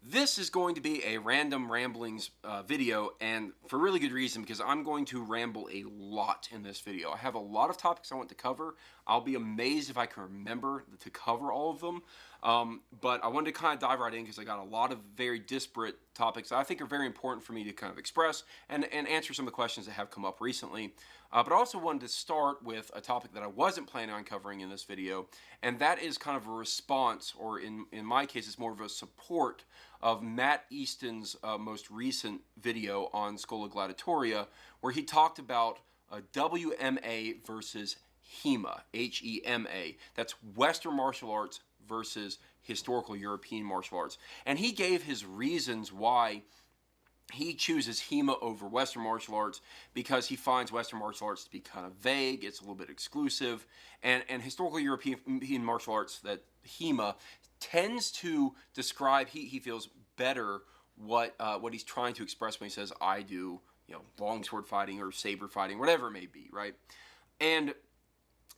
This is going to be a random ramblings video, and for really good reason, because I'm going to ramble a lot in this video. I have a lot of topics I want to cover. I'll be amazed if I can remember to cover all of them, but I wanted to kind of dive right in because I got a lot of very disparate topics that I think are very important for me to kind of express and answer some of the questions that have come up recently. But I also wanted to start with a topic that I wasn't planning on covering in this video, and that is kind of a response, or in my case, it's more of a support of Matt Easton's most recent video on Schola Gladiatoria, where he talked about WMA versus HEMA, H-E-M-A. That's Western martial arts versus historical European martial arts. And he gave his reasons why he chooses HEMA over Western martial arts, because he finds Western martial arts to be kind of vague, it's a little bit exclusive, and historical European martial arts, that HEMA tends to describe, he feels better what he's trying to express when he says I do, longsword fighting or saber fighting, whatever it may be, right? And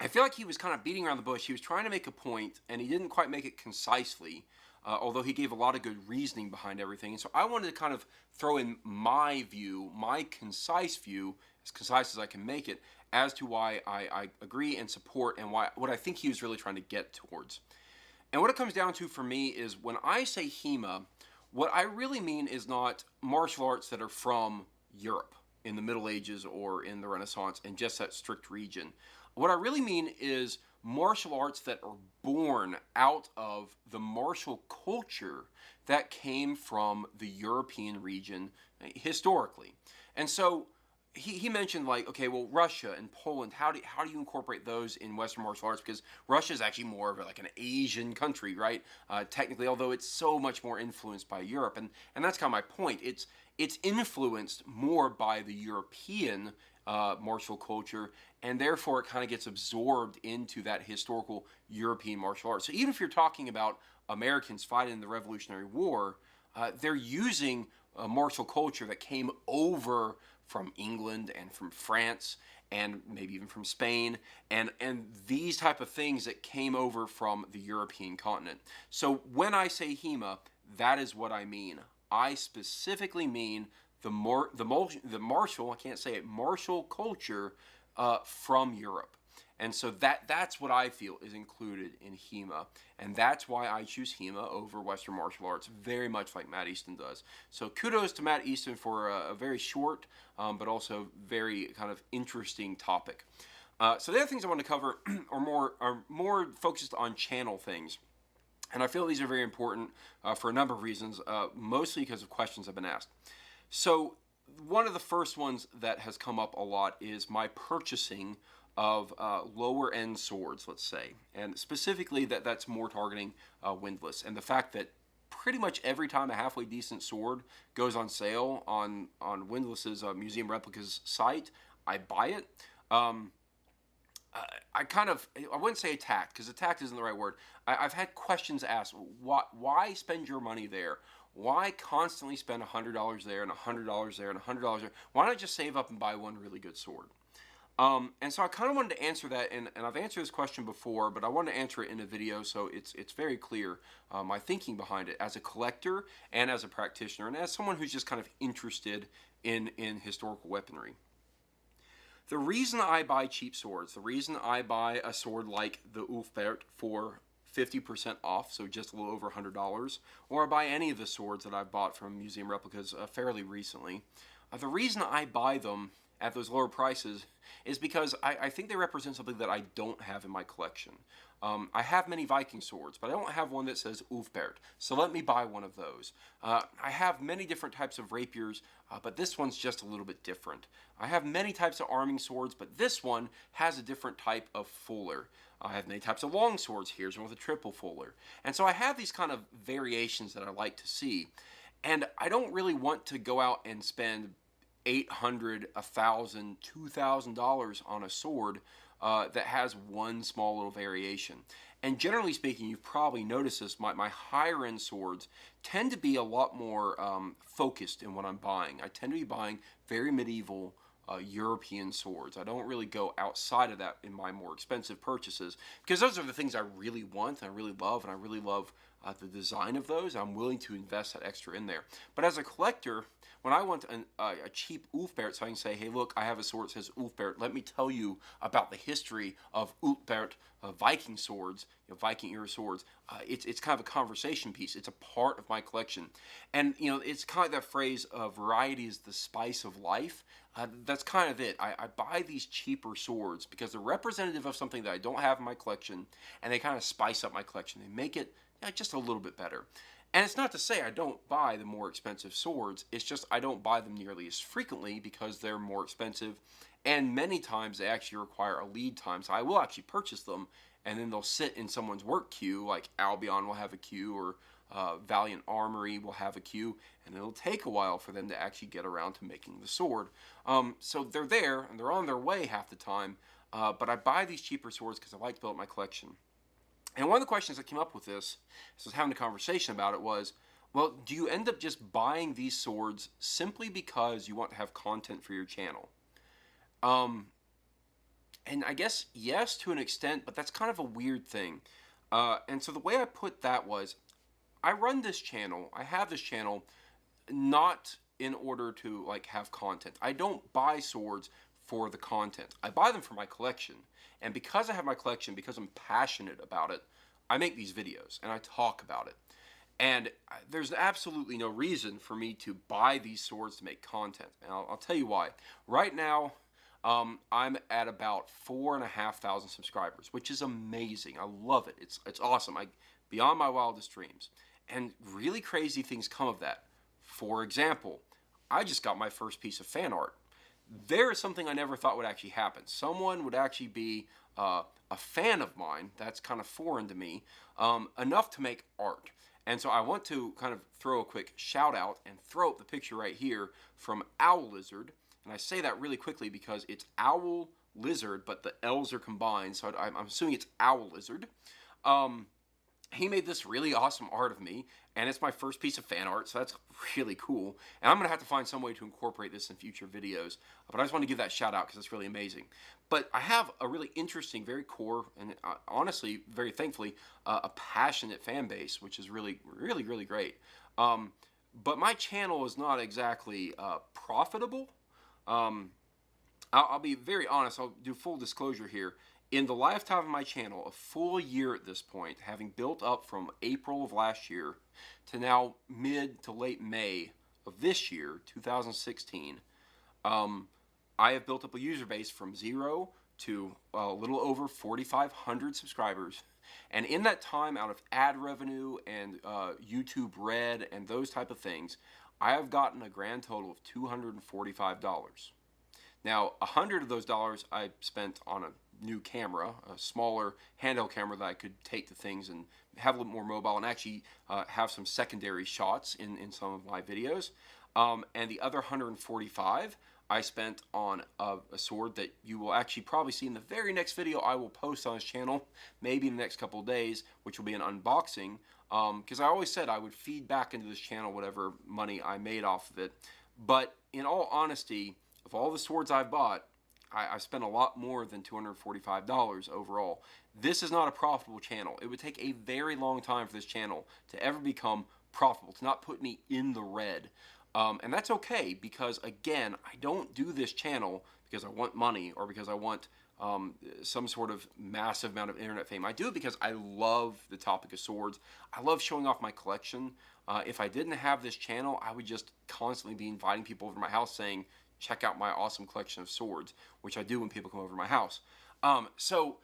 I feel like he was kind of beating around the bush. He was trying to make a point, and he didn't quite make it concisely, although he gave a lot of good reasoning behind everything. And so I wanted to kind of throw in my view, my concise view, as concise as I can make it, as to why I agree and support, and what I think he was really trying to get towards. And what it comes down to for me is, when I say HEMA, what I really mean is not martial arts that are from Europe in the Middle Ages or in the Renaissance and just that strict region. What I really mean is martial arts that are born out of the martial culture that came from the European region historically. And so he mentioned, like, okay, well, Russia and Poland, how do you incorporate those in Western martial arts? Because Russia is actually more of like an Asian country, right? Technically, although it's so much more influenced by Europe, and that's kind of my point. It's influenced more by the European martial culture, and therefore it kind of gets absorbed into that historical European martial arts. So even if you're talking about Americans fighting in the Revolutionary War, they're using a martial culture that came over from England and from France and maybe even from Spain, and these type of things that came over from the European continent. So when I say HEMA, that is what I mean. I specifically mean the martial, I can't say it, martial culture from Europe. And so that's what I feel is included in HEMA. And that's why I choose HEMA over Western martial arts, very much like Matt Easton does. So kudos to Matt Easton for a very short, but also very kind of interesting topic. So the other things I want to cover are more focused on channel things. And I feel these are very important for a number of reasons, mostly because of questions I've been asked. So one of the first ones that has come up a lot is my purchasing of lower end swords, let's say, and specifically that's more targeting windlass, and the fact that pretty much every time a halfway decent sword goes on sale on Windlass's Museum Replicas site, I buy it. I wouldn't say attacked, because attacked isn't the right word. I've had questions asked, why spend your money there? Why constantly spend $100 there and $100 there and $100 there? Why not just save up and buy one really good sword? And so I kind of wanted to answer that, and I've answered this question before, but I want to answer it in a video so it's very clear, my thinking behind it as a collector and as a practitioner and as someone who's just kind of interested in historical weaponry. The reason I buy cheap swords, the reason I buy a sword like the Ulfbert for 50% off, so just a little over $100, or I buy any of the swords that I've bought from Museum Replicas fairly recently, the reason I buy them at those lower prices is because I think they represent something that I don't have in my collection. I have many Viking swords, but I don't have one that says Ulfbert, so let me buy one of those. I have many different types of rapiers, but this one's just a little bit different. I have many types of arming swords, but this one has a different type of fuller. I have many types of long swords. Here's one with a triple fuller. And so I have these kind of variations that I like to see. And I don't really want to go out and spend $800, $1,000, $2,000 on a sword that has one small little variation. And generally speaking, you've probably noticed this, my higher end swords tend to be a lot more focused in what I'm buying. I tend to be buying very medieval European swords. I don't really go outside of that in my more expensive purchases, because those are the things I really want, and I really love the design of those. I'm willing to invest that extra in there. But as a collector, when I want a cheap Ulfbert, so I can say, hey, look, I have a sword that says Ulfbert. Let me tell you about the history of Ulfbert Viking swords, Viking era swords. It's kind of a conversation piece. It's a part of my collection. And, it's kind of that phrase, variety is the spice of life. That's kind of it. I buy these cheaper swords because they're representative of something that I don't have in my collection, and they kind of spice up my collection. They make it just a little bit better. And it's not to say I don't buy the more expensive swords. It's just I don't buy them nearly as frequently because they're more expensive. And many times they actually require a lead time. So I will actually purchase them, and then they'll sit in someone's work queue, like Albion will have a queue, or Valiant Armory will have a queue, and it'll take a while for them to actually get around to making the sword. So they're there, and they're on their way half the time. But I buy these cheaper swords because I like to build up my collection. And one of the questions that came up with this, as I was having a conversation about it, was, well, do you end up just buying these swords simply because you want to have content for your channel? And I guess yes, to an extent, but that's kind of a weird thing. And so the way I put that was, I run this channel, I have this channel, not in order to have content. I don't buy swords for the content. I buy them for my collection. And because I have my collection, because I'm passionate about it, I make these videos and I talk about it. And there's absolutely no reason for me to buy these swords to make content. And I'll tell you why. Right now, I'm at about 4,500 subscribers, which is amazing. I love it. It's awesome. Beyond my wildest dreams. And really crazy things come of that. For example, I just got my first piece of fan art. There is something I never thought would actually happen. Someone would actually be a fan of mine, that's kind of foreign to me, enough to make art. And so I want to kind of throw a quick shout out and throw up the picture right here from Owl Lizard. And I say that really quickly because it's Owl Lizard, but the L's are combined, so I'm assuming it's Owl Lizard. He made this really awesome art of me, and it's my first piece of fan art, so that's really cool. And I'm going to have to find some way to incorporate this in future videos, but I just want to give that shout out because it's really amazing. But I have a really interesting, very core, and honestly, very thankfully, a passionate fan base, which is really, really, really great. But my channel is not exactly profitable. I'll be very honest, I'll do full disclosure here. In the lifetime of my channel, a full year at this point, having built up from April of last year to now mid to late May of this year, 2016, I have built up a user base from 0 to a little over 4,500 subscribers. And in that time, out of ad revenue and YouTube Red and those type of things, I have gotten a grand total of $245. Now, 100 of those dollars I spent on a new camera, a smaller handheld camera that I could take to things and have a little more mobile and actually have some secondary shots in some of my videos. And the other 145 I spent on a sword that you will actually probably see in the very next video I will post on this channel, maybe in the next couple of days, which will be an unboxing. Because I always said I would feed back into this channel whatever money I made off of it. But in all honesty, of all the swords I've bought, I spent a lot more than $245 overall. This is not a profitable channel. It would take a very long time for this channel to ever become profitable, to not put me in the red. And that's okay because, again, I don't do this channel because I want money or because I want some sort of massive amount of internet fame. I do it because I love the topic of swords. I love showing off my collection. If I didn't have this channel, I would just constantly be inviting people over to my house saying, check out my awesome collection of swords, which I do when people come over to my house. So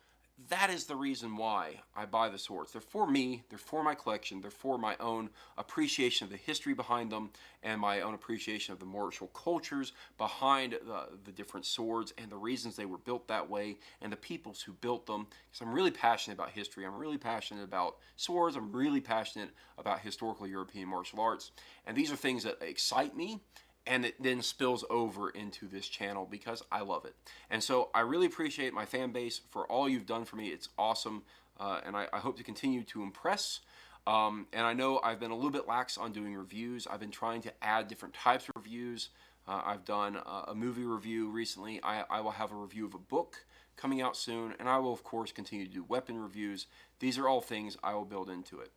that is the reason why I buy the swords. They're for me, they're for my collection, they're for my own appreciation of the history behind them and my own appreciation of the martial cultures behind the different swords and the reasons they were built that way and the peoples who built them. Because I'm really passionate about history, I'm really passionate about swords, I'm really passionate about historical European martial arts. And these are things that excite me. And it then spills over into this channel because I love it. And so I really appreciate my fan base for all you've done for me. It's awesome. And I hope to continue to impress. And I know I've been a little bit lax on doing reviews. I've been trying to add different types of reviews. I've done a movie review recently. I will have a review of a book coming out soon. And I will, of course, continue to do weapon reviews. These are all things I will build into it.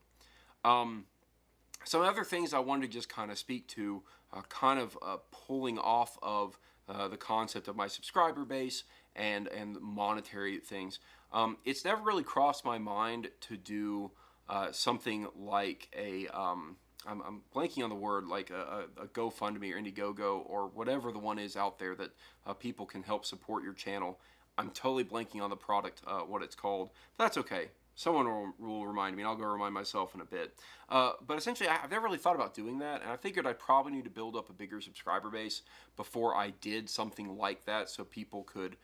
Some other things I wanted to just kind of speak to, pulling off of the concept of my subscriber base and monetary things. It's never really crossed my mind to do something like I'm blanking on the word, like a GoFundMe or Indiegogo or whatever the one is out there that people can help support your channel. I'm totally blanking on the product, what it's called. But that's okay. Someone will remind me, and I'll go remind myself in a bit. But essentially, I've never really thought about doing that, and I figured I'd probably need to build up a bigger subscriber base before I did something like that, so people could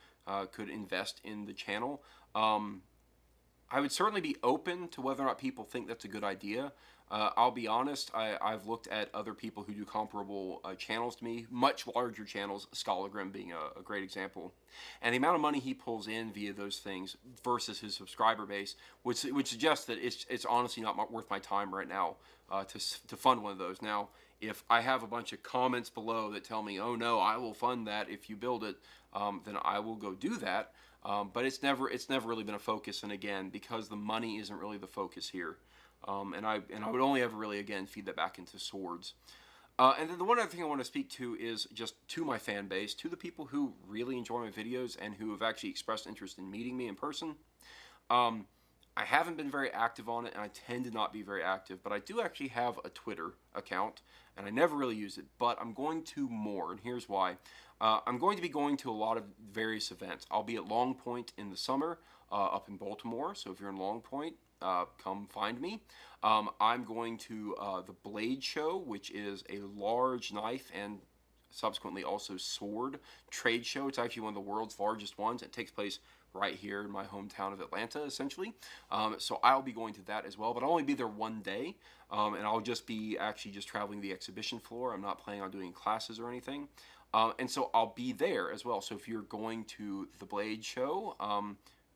invest in the channel. I would certainly be open to whether or not people think that's a good idea. I'll be honest, I've looked at other people who do comparable channels to me, much larger channels, Schologrim being a great example. And the amount of money he pulls in via those things versus his subscriber base would suggest that it's honestly not worth my time right now to fund one of those. Now, if I have a bunch of comments below that tell me, oh no, I will fund that if you build it, then I will go do that. But it's never really been a focus, and again, because the money isn't really the focus here. And I would only ever really, again, feed that back into swords. And then the one other thing I want to speak to is just to my fan base, to the people who really enjoy my videos and who have actually expressed interest in meeting me in person. I haven't been very active on it, and I tend to not be very active, but I do actually have a Twitter account, and I never really use it, but I'm going to more, and here's why. I'm going to be going to a lot of various events. I'll be at Long Point in the summer up in Baltimore, so if you're in Long Point, come find me. I'm going to the Blade Show, which is a large knife and subsequently also sword trade show. It's actually one of the world's largest ones. It takes place right here in my hometown of Atlanta, essentially. So I'll be going to that as well, but I'll only be there one day, and I'll just be actually just traveling the exhibition floor. I'm not planning on doing classes or anything. And so I'll be there as well. So if you're going to the Blade Show,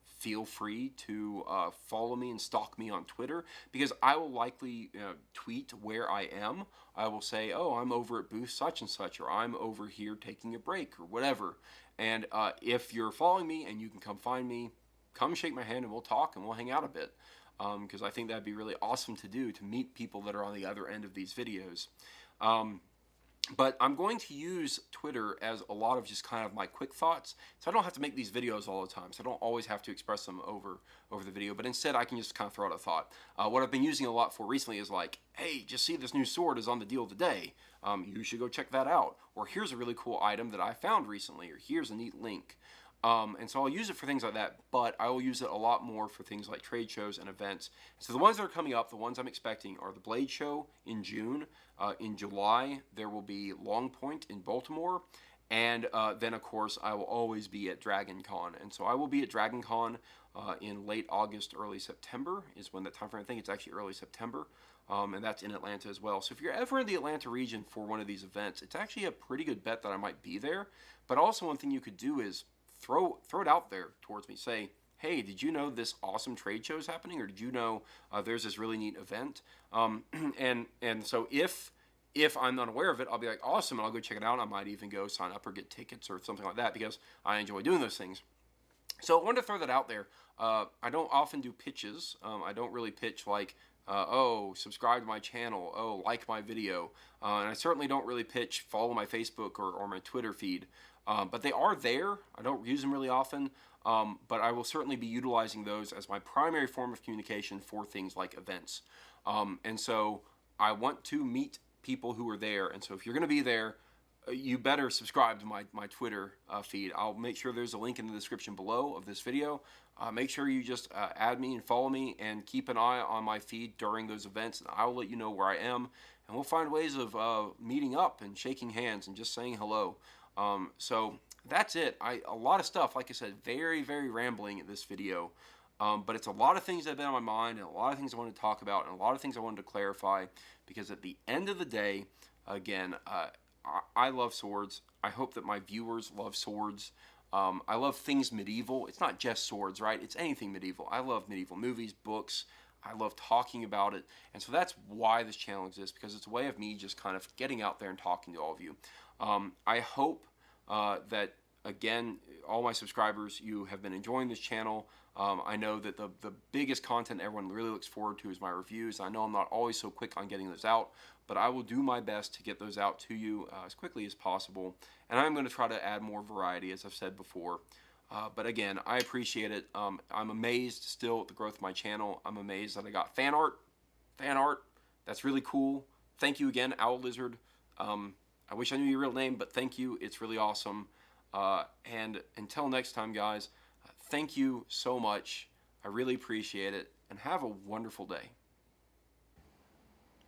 feel free to follow me and stalk me on Twitter, because I will likely tweet where I am. I will say, oh, I'm over at booth such and such, or I'm over here taking a break, or whatever. And if you're following me and you can come find me, come shake my hand and we'll talk and we'll hang out a bit. Because I think that'd be really awesome to do, to meet people that are on the other end of these videos. But I'm going to use Twitter as a lot of just kind of my quick thoughts, so I don't have to make these videos all the time, so I don't always have to express them over the video, but instead I can just kind of throw out a thought. What I've been using a lot for recently is like, hey, just see this new sword is on the deal today. You should go check that out. Or here's a really cool item that I found recently, or here's a neat link. And so I'll use it for things like that, but I will use it a lot more for things like trade shows and events. So the ones that are coming up, the ones I'm expecting, are the Blade Show in June. In July, there will be Long Point in Baltimore. And then, of course, I will always be at Dragon Con. And so I will be at Dragon Con in late August, early September is when that time frame. I think it's actually early September. And that's in Atlanta as well. So if you're ever in the Atlanta region for one of these events, it's actually a pretty good bet that I might be there. But also one thing you could do is throw it out there towards me. Say, hey, did you know this awesome trade show is happening? Or did you know there's this really neat event? And so if I'm not aware of it, I'll be like, awesome, and I'll go check it out. I might even go sign up or get tickets or something like that, because I enjoy doing those things. So I wanted to throw that out there. I don't often do pitches. I don't really pitch like, oh, subscribe to my channel, oh, like my video. And I certainly don't really pitch follow my Facebook or my Twitter feed. But they are there. I don't use them really often, but I will certainly be utilizing those as my primary form of communication for things like events. And so I want to meet people who are there, and so if you're going to be there, you better subscribe to my Twitter feed. I'll make sure there's a link in the description below of this video. Make sure you just add me and follow me, and keep an eye on my feed during those events, and I'll let you know where I am, and we'll find ways of meeting up and shaking hands and just saying hello. So that's it. A lot of stuff, like I said, very, very rambling in this video. But it's a lot of things that have been on my mind, and a lot of things I wanted to talk about, and a lot of things I wanted to clarify, because at the end of the day, again, I love swords. I hope that my viewers love swords. I love things medieval. It's not just swords, right? It's anything medieval. I love medieval movies, books. I love talking about it. And so that's why this channel exists, because it's a way of me just kind of getting out there and talking to all of you. I hope that, again, all my subscribers, you have been enjoying this channel. I know that the biggest content everyone really looks forward to is my reviews. I know I'm not always so quick on getting those out, but I will do my best to get those out to you as quickly as possible. And I'm going to try to add more variety, as I've said before. But again, I appreciate it. I'm amazed still at the growth of my channel. I'm amazed that I got fan art. Fan art. That's really cool. Thank you again, Owl Lizard. I wish I knew your real name, but thank you. It's really awesome. And until next time, guys, thank you so much. I really appreciate it. And have a wonderful day.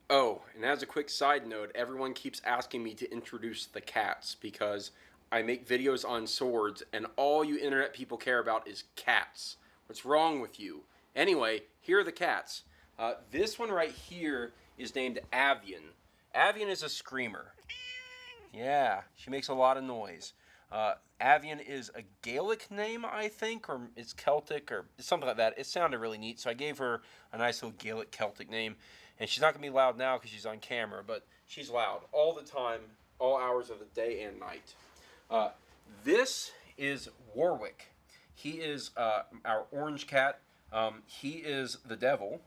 Oh, and as a quick side note, everyone keeps asking me to introduce the cats because I make videos on swords and all you internet people care about is cats. What's wrong with you? Anyway, here are the cats. This one right here is named Avian. Avian is a screamer. Yeah, she makes a lot of noise. Avian is a Gaelic name, I think, or it's Celtic or something like that. It sounded really neat, so I gave her a nice little Gaelic Celtic name. And she's not going to be loud now because she's on camera, but she's loud all the time, all hours of the day and night. This is Warwick. He is our orange cat. He is the devil.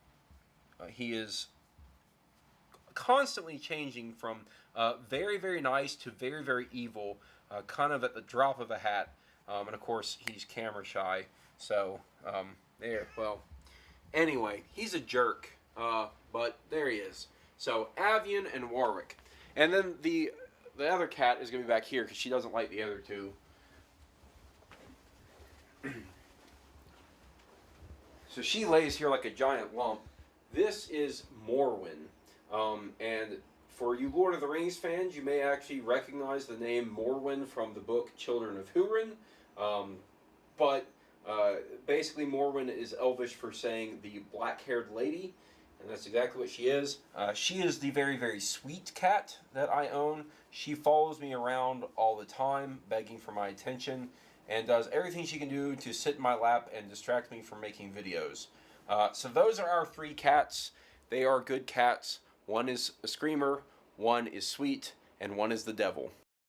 He is constantly changing from very, very nice to very, very evil, kind of at the drop of a hat. And of course, he's camera shy. So, there, well, anyway, he's a jerk. But there he is. So, Avian and Warwick. And then the other cat is going to be back here because she doesn't like the other two. So she lays here like a giant lump. This is Morwen. And for you Lord of the Rings fans, you may actually recognize the name Morwen from the book Children of Húrin. But basically Morwen is Elvish for saying the black-haired lady. And that's exactly what she is. She is the very, very sweet cat that I own. She follows me around all the time, begging for my attention, and does everything she can do to sit in my lap and distract me from making videos. So those are our three cats. They are good cats. One is a screamer, one is sweet, and one is the devil.